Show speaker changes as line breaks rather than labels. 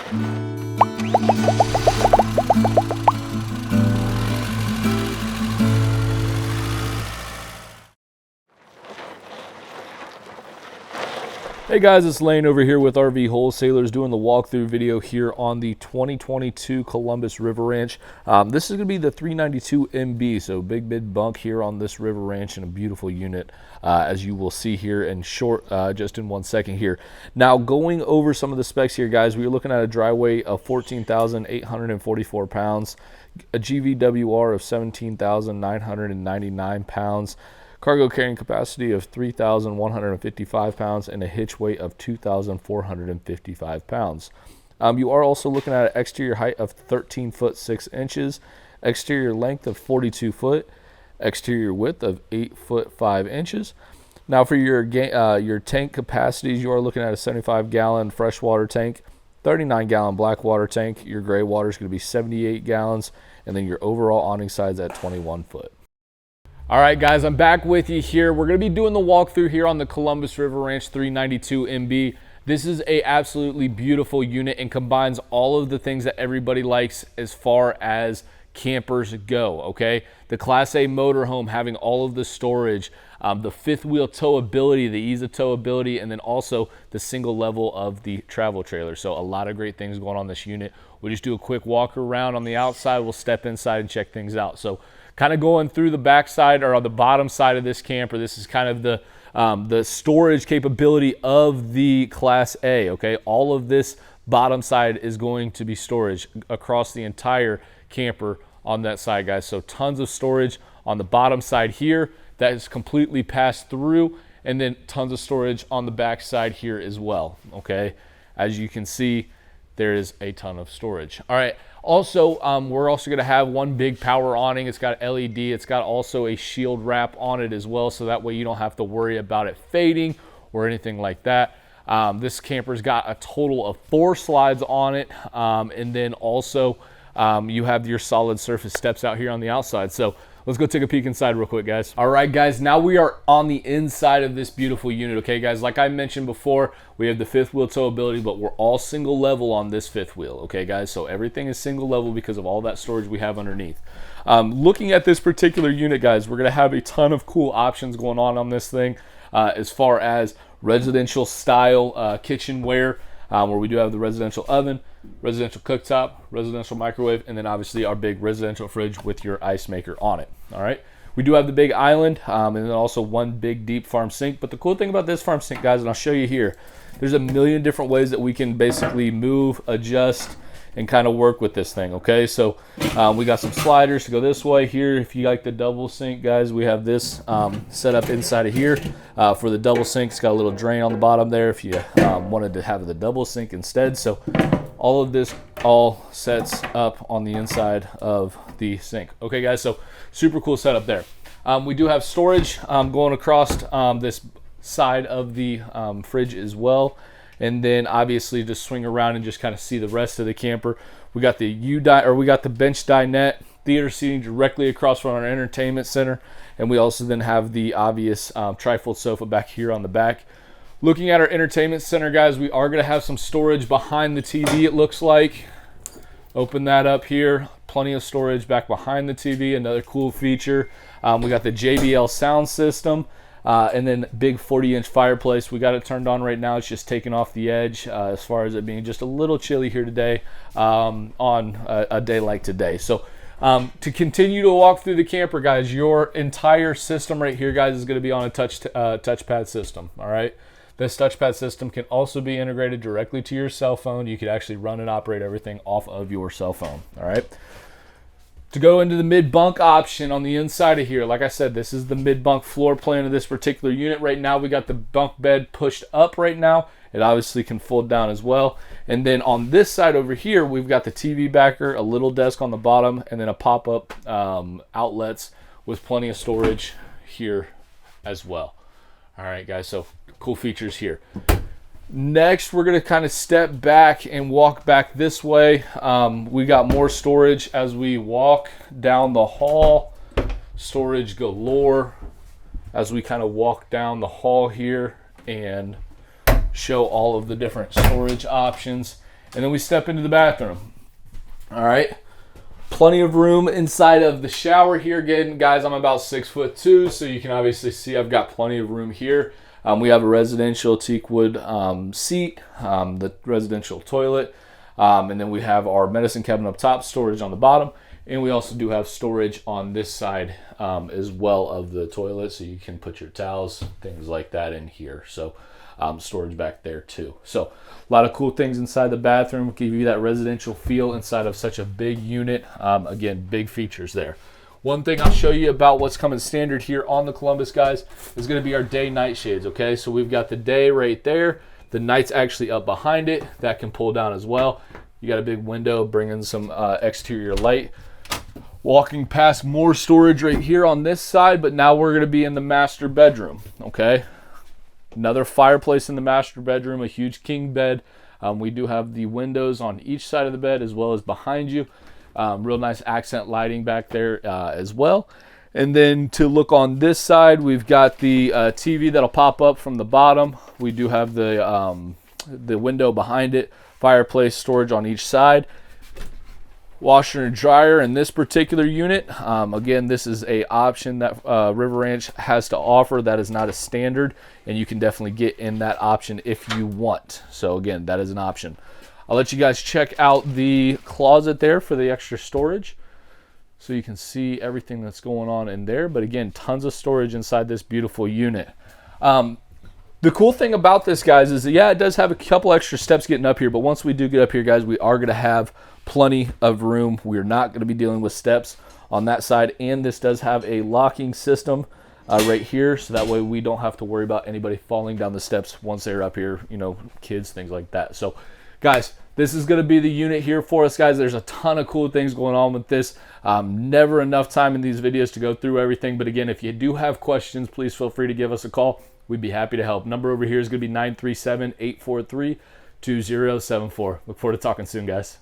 Hey guys, it's Lane over here with RV Wholesalers doing the walkthrough video here on the 2022 Columbus River Ranch. This is going to be the 392 MB, so big mid bunk here on this river ranch and a beautiful unit, as you will see here in short, just in 1 second here. Now, going over some of the specs here, guys, we're looking at a dry weight of 14,844 pounds, a GVWR of 17,999 pounds, cargo carrying capacity of 3,155 pounds, and a hitch weight of 2,455 pounds. You are also looking at an exterior height of 13 foot 6 inches, exterior length of 42 foot, exterior width of 8 foot 5 inches. Now for your tank capacities, you are looking at a 75 gallon freshwater tank, 39 gallon black water tank. Your gray water is going to be 78 gallons, and then your overall awning size at 21 foot. All right, guys, I'm back with you here. We're going to be doing the walkthrough here on the Columbus River Ranch 392 MB. This is a absolutely beautiful unit and combines all of the things that everybody likes as far as campers go, okay? The Class A motorhome having all of the storage, the fifth wheel towability, the ease of towability, and then also the single level of the travel trailer. So a lot of great things going on this unit. We'll just do a quick walk around on the outside. We'll step inside and check things out. So kind of going through the back side or on the bottom side of this camper, this is kind of the storage capability of the Class A, okay? All of this bottom side is going to be storage across the entire camper on that side, guys. So tons of storage on the bottom side here that is completely passed through, and then tons of storage on the back side here as well, okay? As you can see, there is a ton of storage. All right, also, we're also gonna have one big power awning. It's got LED, it's got also a shield wrap on it as well, so that way you don't have to worry about it fading or anything like that. This camper's got a total of 4 slides on it, and then also you have your solid surface steps out here on the outside. So let's go take a peek inside real quick, guys. All right, guys, now we are on the inside of this beautiful unit, okay, guys? Like I mentioned before, we have the fifth wheel towability, but we're all single level on this fifth wheel, okay, guys? So everything is single level because of all that storage we have underneath. Looking at this particular unit, guys, we're gonna have a ton of cool options going on this thing, as far as residential style kitchenware, where we do have the residential oven, residential cooktop, residential microwave, and then obviously our big residential fridge with your ice maker on it. All right, we do have the big island, and then also one big deep farm sink. But the cool thing about this farm sink, guys, and I'll show you here, there's a million different ways that we can basically move, adjust, and kind of work with this thing, okay? So we got some sliders to go this way here. If you like the double sink, guys, we have this set up inside of here for the double sink. It's got a little drain on the bottom there if you wanted to have the double sink instead. So all of this all sets up on the inside of the sink. Okay, guys, so super cool setup there. We do have storage going across this side of the fridge as well. And then obviously just swing around and just kind of see the rest of the camper. We got the bench dinette, theater seating directly across from our entertainment center. And we also then have the obvious trifold sofa back here on the back. Looking at our entertainment center, guys, we are going to have some storage behind the TV, it looks like. Open that up here. Plenty of storage back behind the TV. Another cool feature. We got the JBL sound system. And then big 40-inch fireplace. We got it turned on right now. It's just taking off the edge as far as it being just a little chilly here today on a day like today. So to continue to walk through the camper, guys, your entire system right here, guys, is going to be on a touchpad system. All right. This touchpad system can also be integrated directly to your cell phone. You could actually run and operate everything off of your cell phone. All right. To go into the mid-bunk option on the inside of here, like I said, this is the mid-bunk floor plan of this particular unit. Right now, we got the bunk bed pushed up right now. It obviously can fold down as well. And then on this side over here, we've got the TV backer, a little desk on the bottom, and then a pop-up outlets with plenty of storage here as well. All right, guys, so cool features here. Next, we're going to kind of step back and walk back this way. We got more storage as we walk down the hall. Storage galore as we kind of walk down the hall here and show all of the different storage options. And then we step into the bathroom. All right. Plenty of room inside of the shower here. Again, guys, I'm about 6'2", so you can obviously see I've got plenty of room here. We have a residential teakwood seat, the residential toilet, and then we have our medicine cabinet up top, storage on the bottom, and we also do have storage on this side as well of the toilet, so you can put your towels, things like that in here. So storage back there too. So a lot of cool things inside the bathroom, give you that residential feel inside of such a big unit. Again, big features there. One thing I'll show you about what's coming standard here on the Columbus, guys, is going to be our day-night shades, okay? So we've got the day right there. The night's actually up behind it. That can pull down as well. You got a big window, bringing some exterior light. Walking past more storage right here on this side, but now we're going to be in the master bedroom, okay? Another fireplace in the master bedroom, a huge king bed. We do have the windows on each side of the bed as well as behind you. Real nice accent lighting back there as well. And then to look on this side, we've got the TV that'll pop up from the bottom. We do have the window behind it, fireplace, storage on each side. Washer and dryer in this particular unit. Again, this is a option that River Ranch has to offer. That is not a standard, and you can definitely get in that option if you want. So again, that is an option. I'll let you guys check out the closet there for the extra storage, so you can see everything that's going on in there. But again, tons of storage inside this beautiful unit. The cool thing about this, guys, is that, yeah, it does have a couple extra steps getting up here, but once we do get up here, guys, we are going to have plenty of room. We're not going to be dealing with steps on that side, and this does have a locking system right here, so that way we don't have to worry about anybody falling down the steps once they're up here, you know, kids, things like that. So, guys, this is going to be the unit here for us, guys. There's a ton of cool things going on with this. Never enough time in these videos to go through everything, but again, if you do have questions, please feel free to give us a call. We'd be happy to help. Number over here is going to be 937-843-2074. Look forward to talking soon, guys.